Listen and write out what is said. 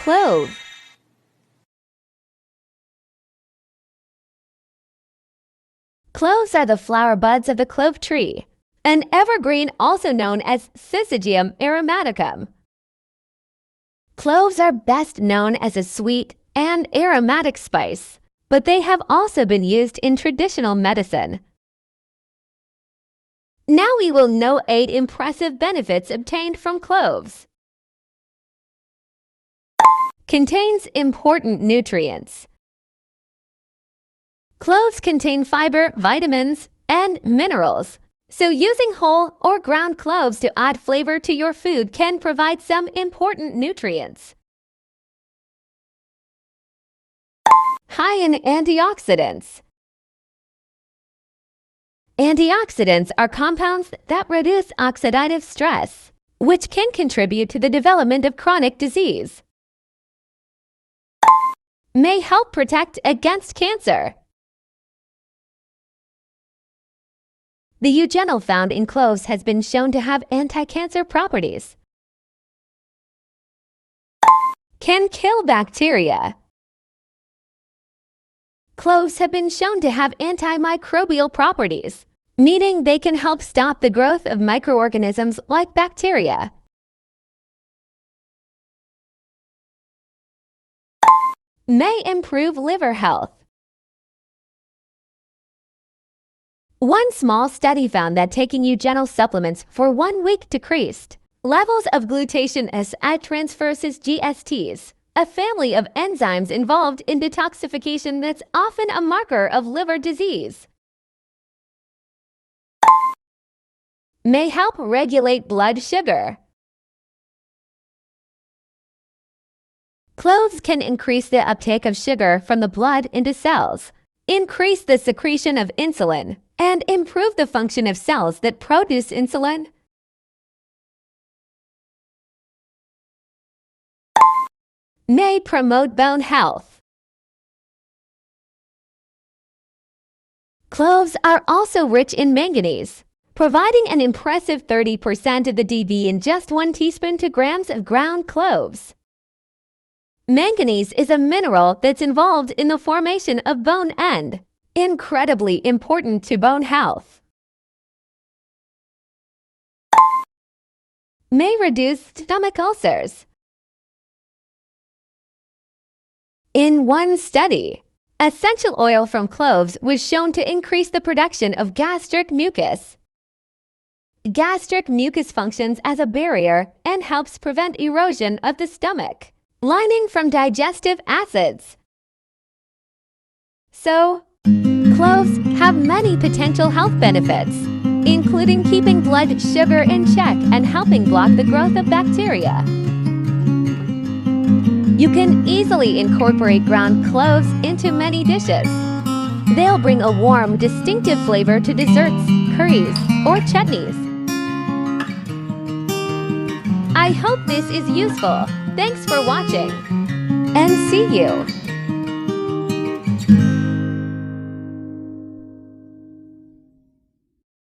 clove. Cloves are the flower buds of the clove tree, an evergreen also known as Syzygium aromaticum. Cloves are best known as a sweet and aromatic spice, but they have also been used in traditional medicine. Now we will know 8 impressive benefits obtained from cloves. Contains important nutrients. Cloves contain fiber, vitamins, and minerals, so using whole or ground cloves to add flavor to your food can provide some important nutrients. High in antioxidants. Antioxidants are compounds that reduce oxidative stress, which can contribute to the development of chronic disease. May help protect against cancer. The eugenol found in cloves has been shown to have anti-cancer properties. Can kill bacteria. Cloves have been shown to have antimicrobial properties, meaning they can help stop the growth of microorganisms like bacteria. May improve liver health. One small study found that taking eugenol supplements for 1 week decreased levels of glutathione transferases GSTs, a family of enzymes involved in detoxification that's often a marker of liver disease. May help regulate blood sugar. Cloves can increase the uptake of sugar from the blood into cells, increase the secretion of insulin, and improve the function of cells that produce insulin. May promote bone health. Cloves are also rich in manganese, providing an impressive 30% of the DB in just 1 teaspoon to grams of ground cloves. Manganese is a mineral that's involved in the formation of bone and incredibly important to bone health. May reduce stomach ulcers. In one study, essential oil from cloves was shown to increase the production of gastric mucus. Gastric mucus functions as a barrier and helps prevent erosion of the stomach lining from digestive acids. So, cloves have many potential health benefits, including keeping blood sugar in check and helping block the growth of bacteria. You can easily incorporate ground cloves into many dishes. They'll bring a warm, distinctive flavor to desserts, curries, or chutneys. I hope this is useful. Thanks for watching, and see you!